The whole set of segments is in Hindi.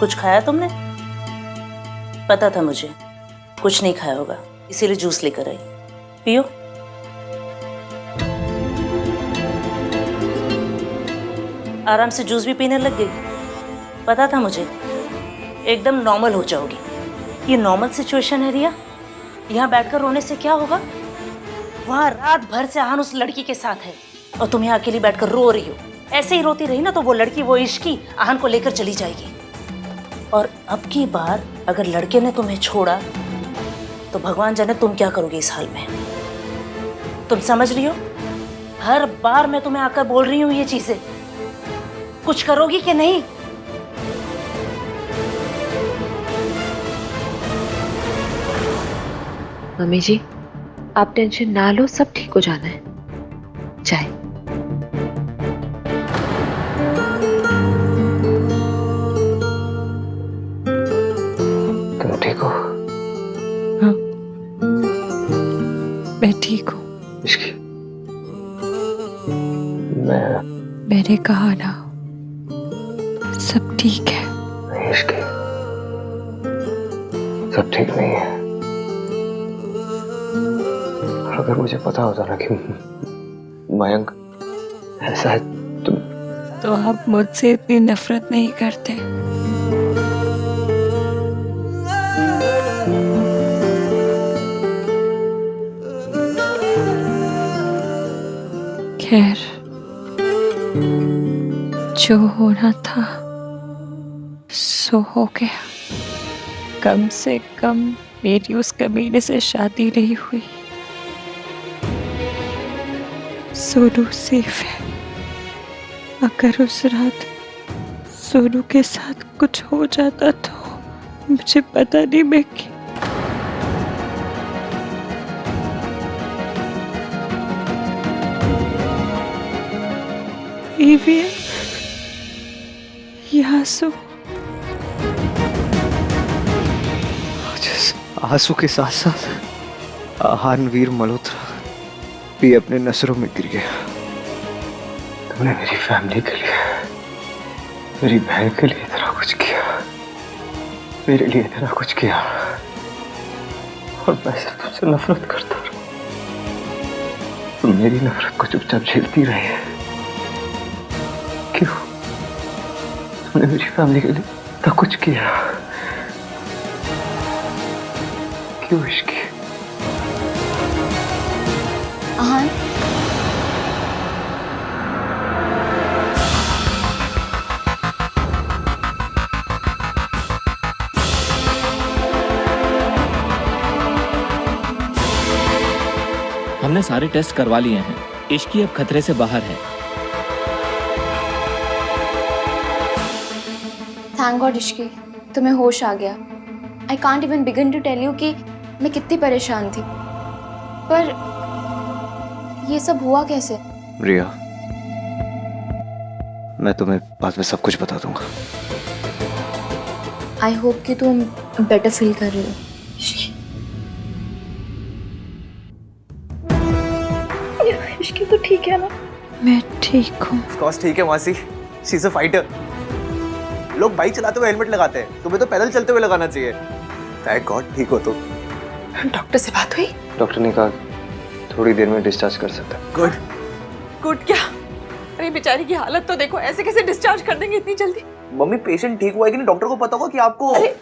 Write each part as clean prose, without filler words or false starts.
कुछ खाया तुमने? पता था मुझे कुछ नहीं खाया होगा, इसीलिए जूस लेकर आई। पियो। आराम से जूस भी पीने लग गई। पता था मुझे एकदम नॉर्मल हो जाओगी। ये नॉर्मल सिचुएशन है रिया। यहाँ बैठकर रोने से क्या होगा? वहाँ रात भर से आहान उस लड़की के साथ है और तुम यहाँ अकेली बैठकर रो रही हो। ऐसे ही रोती रही ना तो वो लड़की, वो इश्की आहान को लेकर चली जाएगी। और अब की बार अगर लड़के ने तुम्हें छोड़ा तो भगवान जाने तुम क्या करोगे इस हाल में। तुम समझ रही हो? हर बार मैं तुम्हें आकर बोल रही हूँ ये चीजें, कुछ करोगी कि नहीं? मम्मी जी, आप टेंशन ना लो, सब ठीक हो जाना है। चाय। तुम ठीक हो? हाँ, मैं ठीक हूँ। इश्की, मैंने कहा ना, सब ठीक है। नहीं इश्की, सब ठीक नहीं है। अगर मुझे पता होता ना कि मयंक ऐसा है तो आप मुझसे इतनी नफरत नहीं करते। खैर, जो होना था सो हो गया। कम से कम मेरी उस कमीने से शादी नहीं हुई। सोनू सेफ है। अगर उस रात सोनू के साथ कुछ हो जाता तो मुझे पता नहीं मैं आंसू आंसू के साथ साथ आहानवीर मल्होत्रा भी अपने नजरों में गिर गया। तुमने मेरी फैमिली के लिए, मेरी बहन के लिए इतना कुछ किया, मेरे लिए इतना कुछ किया, और मैं सिर्फ तुझसे नफरत करता रहा। तुम मेरी नफरत को चुपचाप झेलती रही है। क्यों? तुमने मेरी फैमिली के लिए इतना कुछ किया, क्यों इश्की? आहान, हमने सारे टेस्ट करवा लिए हैं। इश्की अब खतरे से बाहर है। थैंक गॉड इश्की, तुम्हें होश आ गया। I can't even begin to tell you कि मैं कितनी परेशान थी। पर ये सब हुआ कैसे? रिया, मैं तुम्हें बाद में सब कुछ बता दूंगा। आई होप कि तुम बेटर फील कर रही हो। इश्की तो ठीक है ना? मैं ठीक हूँ। ऑफ कोर्स ठीक है मासी, शी इज अ फाइटर। लोग बाइक चलाते हुए हेलमेट लगाते हैं, तुम्हें तो पैदल चलते हुए लगाना चाहिए। थैंक गॉड ठीक हो तुम। डॉक्टर से बात हुई? डॉक्टर ने कहा थोड़ी देर में डिस्चार्ज कर सकता है। गुड। गुड क्या? अरे बेचारी की हालत तो देखो, ऐसे कैसे डिस्चार्ज कर देंगे इतनी जल्दी? मम्मी पेशेंट ठीक हुआ है कि नहीं डॉक्टर को पता होगा कि आपको। अरे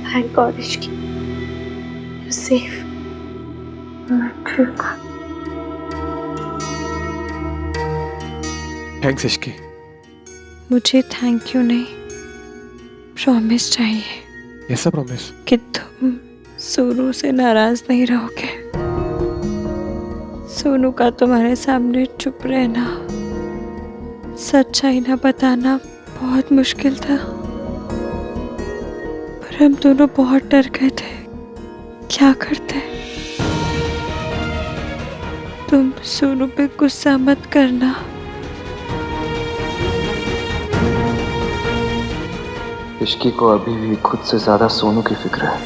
thank God Ishki, you safe. मैं ठीक हूँ। थैंक्स इश्की। मुझे थैंक यू नहीं, प्रॉमिस चाहिए। ऐसा प्रॉमिस? कि तुम सोनू से नाराज नहीं रहोगे। सोनू का तुम्हारे सामने चुप रहना, सच्चाई ना बताना बहुत मुश्किल था। पर हम दोनों बहुत डर गए थे। क्या करते? तुम सोनू पे गुस्सा मत करना। इश्की को अभी भी खुद से ज्यादा सोनू की फिक्र है।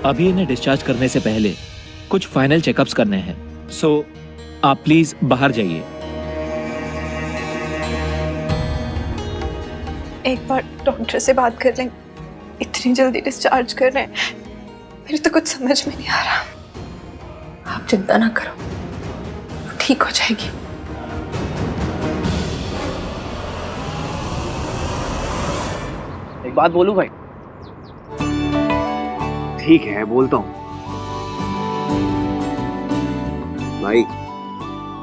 अभी इन्हें डिस्चार्ज करने से पहले कुछ फाइनल चेकअप्स करने हैं, सो आप प्लीज बाहर जाइए। एक बार डॉक्टर से बात कर लें, इतनी जल्दी डिस्चार्ज कर रहे हैं, मेरे तो कुछ समझ में नहीं आ रहा। आप चिंता ना करो, वो ठीक हो जाएगी। एक बात बोलूं भाई? ठीक है, बोलता हूँ। भाई,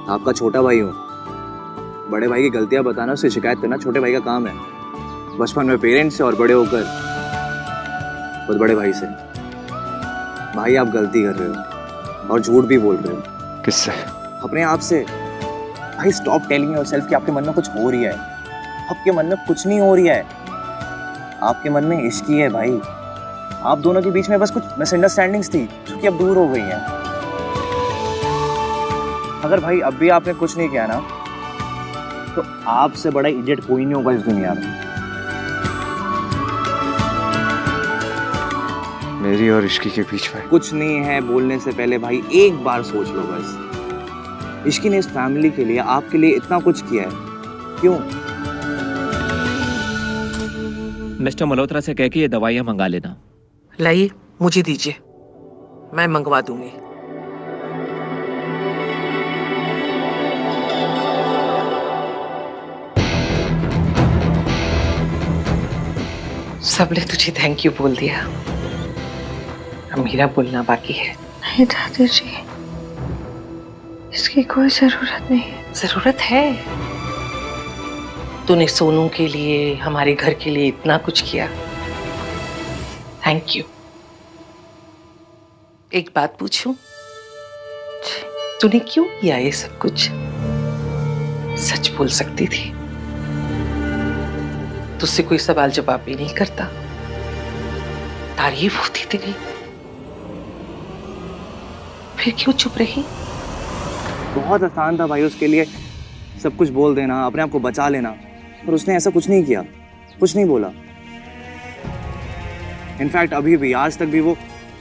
आपका छोटा भाई हूँ। बड़े भाई की गलतियां बताना, उससे शिकायत करना छोटे भाई का काम है। बचपन में पेरेंट्स से और बड़े होकर खुद बड़े भाई से। भाई, आप गलती कर रहे हो और झूठ भी बोल रहे हो। किससे? अपने आप से। भाई, स्टॉप टेलिंग योरसेल्फ कि आपके मन में कुछ हो रही है। आपके मन में कुछ नहीं हो रही है। आपके मन में इश्क ही है भाई। आप दोनों के बीच में बस कुछ मिसअंडरस्टैंडिंग्स थी जो कि अब दूर हो गई हैं। अगर भाई अब भी आपने कुछ नहीं किया ना, तो आपसे बड़ा इडियट कोई नहीं होगा इस दुनिया में। मेरी और इश्की के बीच में कुछ नहीं है बोलने से पहले भाई एक बार सोच लो बस। इश्की ने इस फैमिली के लिए, आपके लिए इतना कुछ किया है, क्यों? मिस्टर मल्होत्रा से कह के ये दवाइयाँ मंगा लेना। लाइए, मुझे दीजिए, मैं मंगवा दूंगी। सबने तुझे थैंक यू बोल दिया, अब मेरा बोलना बाकी है। नहीं दादी जी, इसकी कोई जरूरत नहीं है। जरूरत है। तूने सोनू के लिए, हमारे घर के लिए इतना कुछ किया, थैंक यू। एक बात पूछूं, तूने क्यों किया ये सब कुछ? सच बोल सकती थी, तुझसे कोई सवाल जवाब भी नहीं करता, तारीफ होती तेरी, फिर क्यों चुप रही? बहुत आसान था भाई उसके लिए सब कुछ बोल देना, अपने आप को बचा लेना, पर उसने ऐसा कुछ नहीं किया, कुछ नहीं बोला। इनफैक्ट अभी भी, आज तक भी वो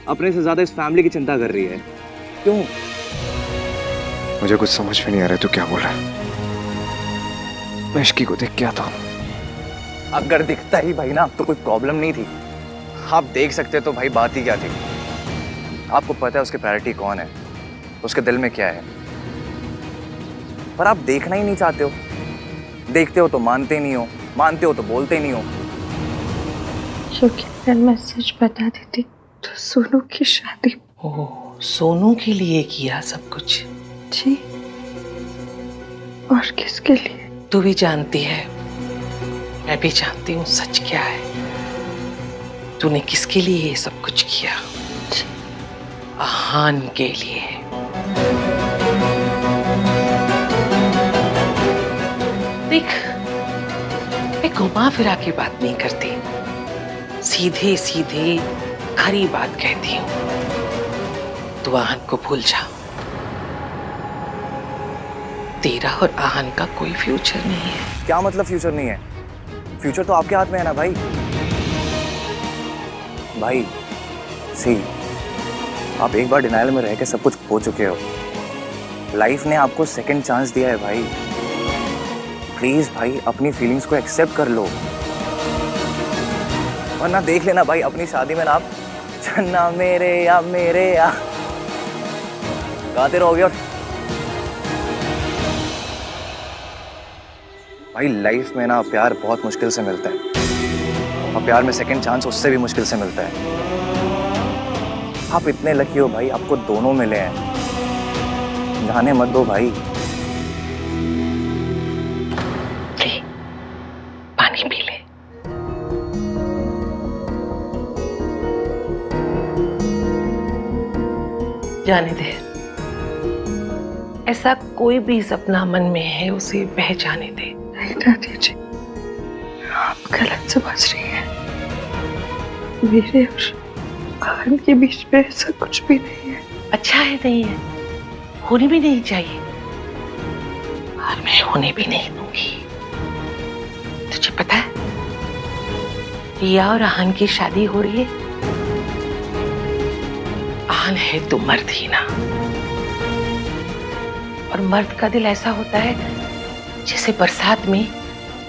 अपने से ज्यादा इस फैमिली की चिंता कर रही है। क्यों? मुझे कुछ समझ में नहीं आ रहा है तू क्या बोल रहा है। मैं इश्की को देख के आता हूँ। अगर दिखता ही भाई ना तो कोई प्रॉब्लम नहीं थी। आप देख सकते तो भाई बात ही क्या थी। आपको पता है उसकी प्रायोरिटी कौन है, उसके दिल में क्या है, पर आप देखना ही नहीं चाहते हो। देखते हो तो मानते नहीं हो, मानते हो तो बोलते नहीं हो। क्योंकि अगर मैं सच बता देती तो सोनू की शादी। ओह, सोनू के लिए किया सब कुछ? जी, और किसके लिए? तू भी जानती है, मैं भी जानती हूँ सच क्या है। तूने किसके लिए ये सब कुछ किया? आहान के लिए। देख, मैं घुमा फिरा के बात नहीं करती, सीधे सीधे खरी बात कहती हूँ। तू आहान को भूल जा। तेरा और आहान का कोई फ्यूचर नहीं है। क्या मतलब फ्यूचर नहीं है? फ्यूचर तो आपके हाथ में है ना भाई। भाई सी, आप एक बार डिनाइल में रह के सब कुछ खो चुके हो। लाइफ ने आपको सेकंड चांस दिया है भाई। प्लीज भाई अपनी फीलिंग्स को एक्सेप्ट कर लो, वरना देख लेना भाई अपनी शादी में ना आप चन्ना मेरे या गाते रहोगे। और भाई लाइफ में ना प्यार बहुत मुश्किल से मिलता है, और प्यार में सेकंड चांस उससे भी मुश्किल से मिलता है। आप इतने लकी हो भाई, आपको दोनों मिले हैं। जाने मत दो भाई। ले, पानी पी ले। जाने दे, ऐसा कोई भी सपना मन में है उसे बह जाने दे। नहीं दादी जी, आप गलत समझ रही हैं। मेरे और आहान के बीच में ऐसा कुछ भी नहीं है। अच्छा है, नहीं है, होनी भी नहीं चाहिए, और मैं होने भी नहीं दूंगी। तुझे पता है रिया और आहान की शादी हो रही है। इंसान है तो मर्द ही ना, और मर्द का दिल ऐसा होता है जैसे बरसात में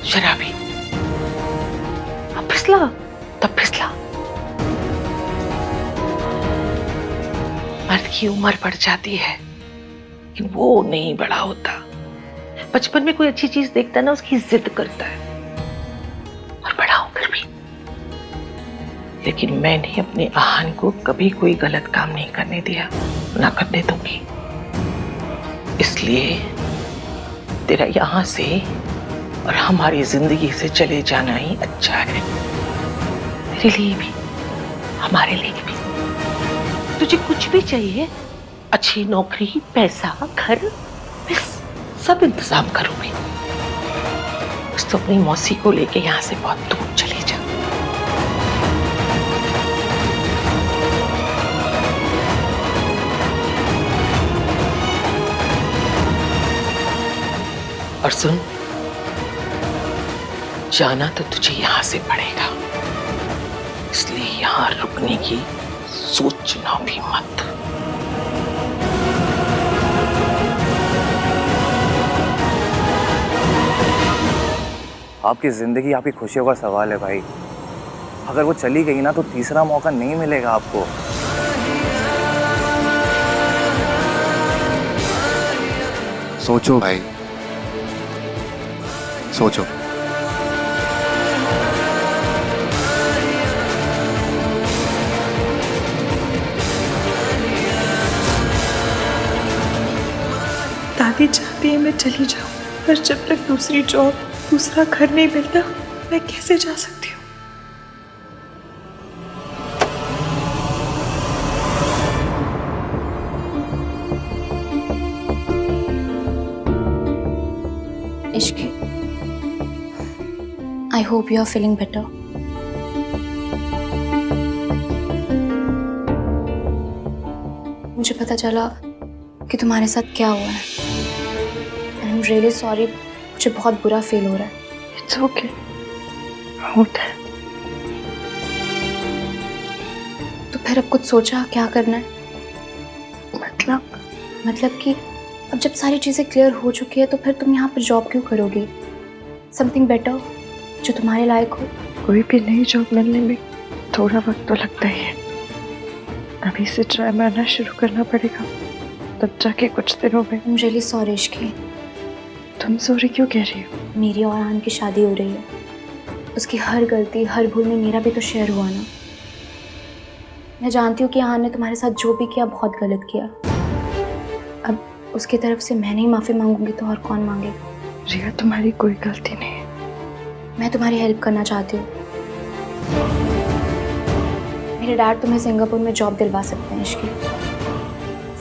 शराबी। अब फिसला तब फिसला। मर्द की उम्र बढ़ जाती है लेकिन वो नहीं बड़ा होता। बचपन में कोई अच्छी चीज देखता है ना, उसकी जिद करता है, और बड़ा होकर भी। लेकिन मैंने अपने आहान को कभी कोई गलत काम नहीं करने दिया, ना करने दूंगी। इसलिए तेरा यहां से और हमारी जिंदगी से चले जाना ही अच्छा है, तेरे लिए भी, हमारे लिए भी। तुझे कुछ भी चाहिए, अच्छी नौकरी, पैसा, घर, बस सब इंतजाम करूंगी। बस तो अपनी मौसी को लेके यहाँ से बहुत दूर चली जा। और सुन, जाना तो तुझे यहां से पड़ेगा, इसलिए यहां रुकने की सोचना भी मत। आपकी जिंदगी, आपकी खुशियों का सवाल है भाई। अगर वो चली गई ना तो तीसरा मौका नहीं मिलेगा आपको। सोचो भाई, सोचो। दादी चाहती है मैं चली जाऊं, पर जब तक दूसरी जॉब, दूसरा घर नहीं मिलता, मैं कैसे जा सकती हूँ? इश्क, I hope you are feeling better. मुझे पता चला कि तुम्हारे साथ क्या हुआ है। आई एम रियली सॉरी, मुझे बहुत बुरा फील हो रहा है। इट्स ओके, होता है। तो फिर अब कुछ सोचा क्या करना है? मतलब कि अब जब सारी चीज़ें क्लियर हो चुकी है तो फिर तुम यहाँ पर जॉब क्यों करोगी? समथिंग बेटर जो तुम्हारे लायक हो। कोई भी नई जॉब मिलने में थोड़ा वक्त तो लगता ही है। अभी से ट्राई मारना शुरू करना पड़ेगा, तब जाके कुछ दिनों में। I am really sorry Ishki. तुम सॉरी क्यों कह रही हो? मेरी और आन की शादी हो रही है, उसकी हर गलती, हर भूल में मेरा भी तो शेयर हुआ ना। मैं जानती हूँ कि आन ने तुम्हारे साथ जो भी किया बहुत गलत किया। अब उसकी तरफ से मैं नहीं माफ़ी मांगूंगी तो और कौन मांगेगा? रिया, तुम्हारी कोई गलती नहीं है। मैं तुम्हारी हेल्प करना चाहती हूँ। मेरे डैड तुम्हें सिंगापुर में जॉब दिलवा सकते हैं इश्की।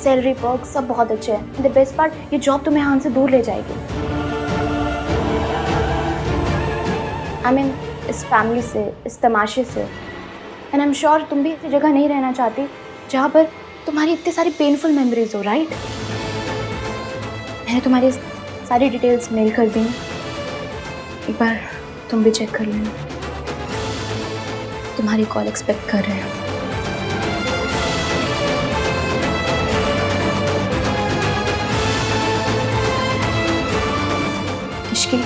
सैलरी, पर्क सब बहुत अच्छे हैं। द बेस्ट पार्ट, ये जॉब तुम्हें आन से दूर ले जाएगी। आई मीन इस फैमिली से, इस तमाशे से। एंड आई एम श्योर तुम भी ऐसी जगह नहीं रहना चाहती जहाँ पर तुम्हारी इतनी सारी पेनफुल मेमोरीज हो, राइट? मैंने तुम्हारी सारी डिटेल्स मेल कर दी, एक बार तुम भी चेक कर लेना। तुम्हारी कॉल एक्सपेक्ट कर रहे हैं। इश्की,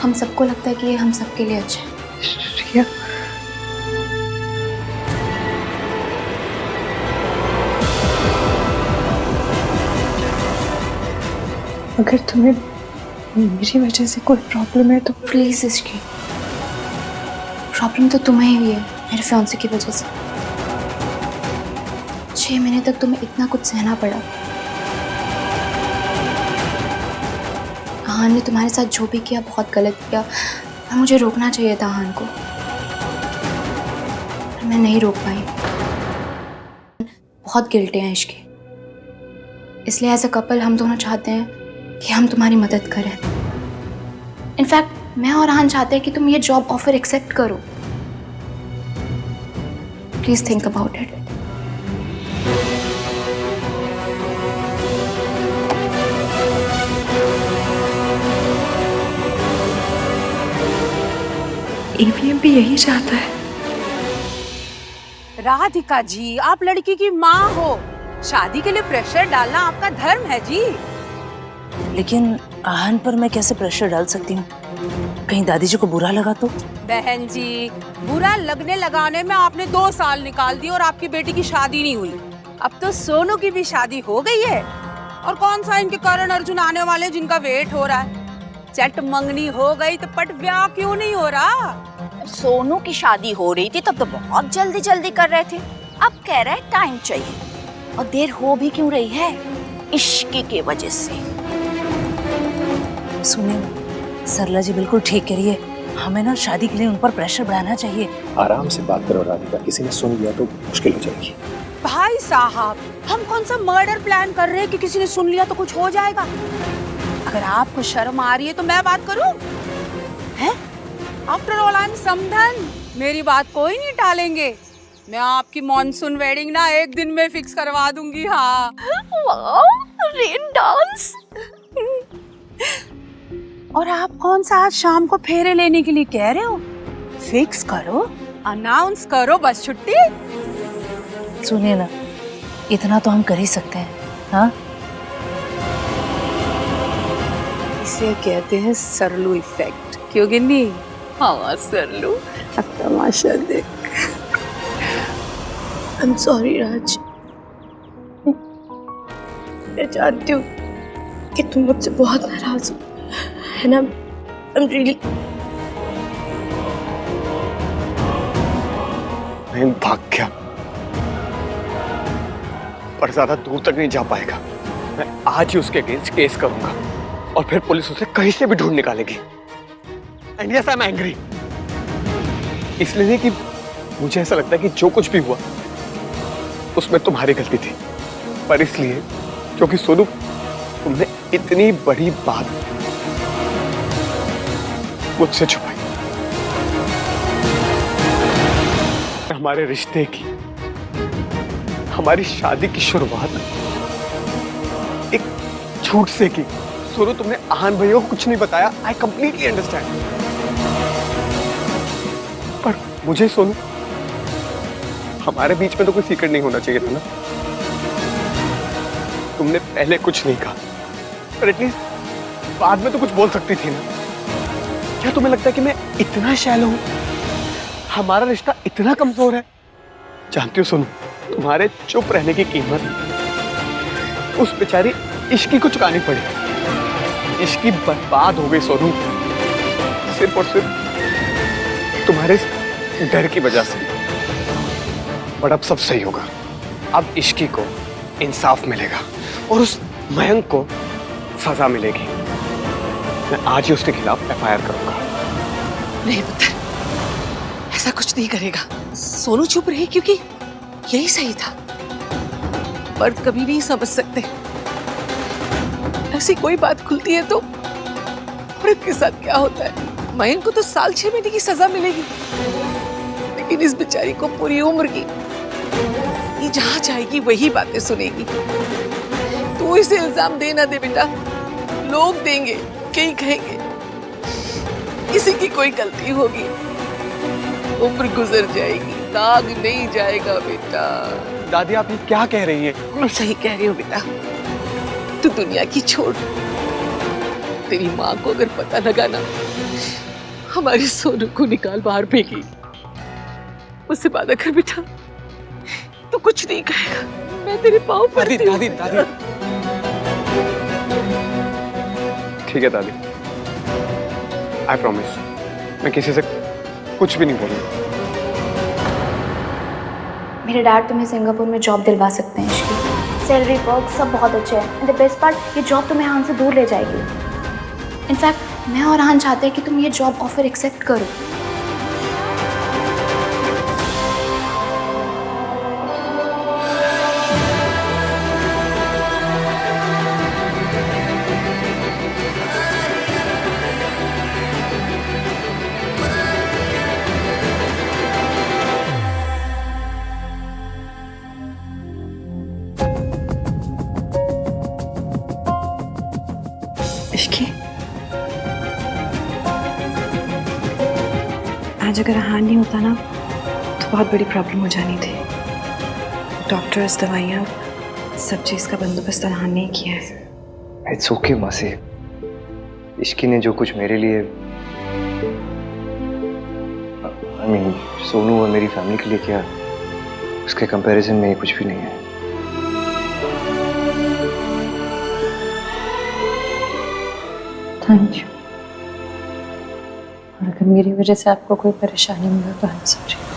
हम सबको लगता है कि ये हम सबके लिए अच्छा है। रिया, अगर तुम्हें मेरी वजह से कोई प्रॉब्लम है तो प्लीज इसकी प्रॉब्लम तो तुम्हें ही हुई है मेरे फियांसे की वजह से। 6 महीने तक तुम्हें इतना कुछ सहना पड़ा। आहान ने तुम्हारे साथ जो भी किया बहुत गलत किया, और मुझे रोकना चाहिए था आहान को, पर मैं नहीं रोक पाई। बहुत गिल्टी हैं इश्की, इसलिए एज अ कपल हम दोनों चाहते हैं कि हम तुम्हारी मदद करें। इनफैक्ट मैं और आहान चाहते हैं कि तुम ये जॉब ऑफर एक्सेप्ट करो। Please think about it. AVM भी यही चाहता है। राधिका जी, आप लड़की की माँ हो, शादी के लिए प्रेशर डालना आपका धर्म है जी। लेकिन आहन पर मैं कैसे प्रेशर डाल सकती हूँ? कहीं दादी जी को बुरा लगा तो? बहन जी, बुरा लगने लगाने में आपने 2 साल निकाल दिए और आपकी बेटी की शादी नहीं हुई। अब तो सोनू की भी शादी हो गई है। और कौन सा इनके करण अर्जुन आने वाले जिनका वेट हो रहा है। चट मंगनी हो गई तो पट ब्याह क्यों नहीं हो रहा? सोनू की शादी हो रही थी तब तो बहुत जल्दी जल्दी कर रहे थे, अब कह रहे हैं टाइम चाहिए। और देर हो भी क्यों रही है? इश्क की वजह से। सुनिए, सरला जी बिल्कुल ठीक कह रही है, हमें ना शादी के लिए उन पर प्रेशर बढ़ाना चाहिए। आराम से बात करो राधिका, किसी ने सुन लिया तो मुश्किल हो जाएगी। भाई साहब, हम कौन सा मर्डर प्लान कर रहे हैं कि किसी ने सुन लिया तो कुछ हो जाएगा? अगर आपको शर्म आ रही है तो मैं बात करूं? हैं? आफ्टर ऑल आई एम समधन, मेरी बात कोई नहीं टालेंगे। मैं आपकी मॉनसून वेडिंग ना एक दिन में फिक्स करवा दूंगी। हाँ, रेन डांस। और आप कौन सा आज शाम को फेरे लेने के लिए कह रहे हो? फिक्स करो, अनाउंस करो, बस छुट्टी। सुनिए ना, इतना तो हम कर ही सकते हैं। हाँ, इसे कहते हैं सरलू इफेक्ट, क्यों गिन्नी? हाँ सरलू, अब तमाशा देख। I'm sorry राज, मैं जानती हूँ कि तुम मुझसे बहुत नाराज हो, है ना? I'm really... मैं भाग गया, पर ज्यादा दूर तक नहीं जा पाएगा। मैं आज ही उसके अगेंस्ट केस करूंगा और फिर पुलिस उसे कहीं से भी ढूंढ निकालेगी। And yes, I am angry. इसलिए नहीं कि मुझे ऐसा लगता है कि जो कुछ भी हुआ उसमें तुम्हारी गलती थी, पर इसलिए क्योंकि सोनू, तुमने इतनी बड़ी बात मुझसे छुपाई। हमारे रिश्ते की, हमारी शादी की शुरुआत एक झूठ से की। सोनू, तुमने आहन भैया को कुछ नहीं बताया। आई कंप्लीटली अंडरस्टैंड, पर मुझे सोनू, हमारे बीच में तो कोई सीक्रेट नहीं होना चाहिए था ना। तुमने पहले कुछ नहीं कहा, पर एटलीस्ट बाद में तो कुछ बोल सकती थी ना। क्या तुम्हें लगता है कि मैं इतना शैलो हूं? हमारा रिश्ता इतना कमजोर है? जानती हो सोनू, तुम्हारे चुप रहने की कीमत उस बेचारी इश्की को चुकानी पड़ी। इश्की बर्बाद हो गई सोनू, सिर्फ और सिर्फ तुम्हारे डर की वजह से। बट अब सब सही होगा। अब इश्की को इंसाफ मिलेगा और उस मयंक को सजा मिलेगी। मैं आज ही उसके खिलाफ एफआईआर करूंगा। नहीं पुत्र, ऐसा कुछ नहीं करेगा। सोनू चुप रहे क्योंकि यही सही था। मर्द कभी नहीं समझ सकते। ऐसी कोई बात खुलती है तो औरत के साथ क्या होता है। मयंक को तो साल 6 महीने की सजा मिलेगी, लेकिन इस बेचारी को पूरी उम्र की। ये जहां जाएगी वही बातें सुनेगी। तू इसे इल्जाम दे ना दे बेटा, लोग देंगे, कई कहेंगे किसी की कोई गलती होगी। उम्र गुजर जाएगी, दाग नहीं जाएगा बेटा। दादी, आप ये क्या कह रही हैं? मैं सही कह रही हूँ बेटा। तू दुनिया की छोड़, तेरी माँ को अगर पता लगा ना हमारे सोनू को निकाल बाहर फेंकी, उससे वादा कर बेटा तू कुछ नहीं कहेगा। मैं तेरे पाँव पर दादी, दादी। ठीक है दादी, आई प्रॉमिस, मैं किसी से कुछ भी नहीं बोलूंगा। मेरे डैड तुम्हें सिंगापुर में जॉब दिलवा सकते हैं इश्की। सैलरी वर्क सब बहुत अच्छे हैं। एंड द बेस्ट पार्ट, ये जॉब तुम्हें यहाँ से दूर ले जाएगी। इनफैक्ट मैं और आहान चाहते हैं कि तुम ये जॉब ऑफर एक्सेप्ट करो। इश्की, आज अगर आहान नहीं होता ना तो बहुत बड़ी प्रॉब्लम हो जानी थी। डॉक्टर्स, दवाइयाँ, सब चीज़ का बंदोबस्त अनहान ने किया है। इट्स ओके मासी। इश्की ने जो कुछ मेरे लिए आई मीन सोनू और मेरी फैमिली के लिए किया, उसके कंपैरिजन में ये कुछ भी नहीं है। Thank you. और अगर मेरी वजह से आपको कोई परेशानी हुई हो तो आई एम सॉरी।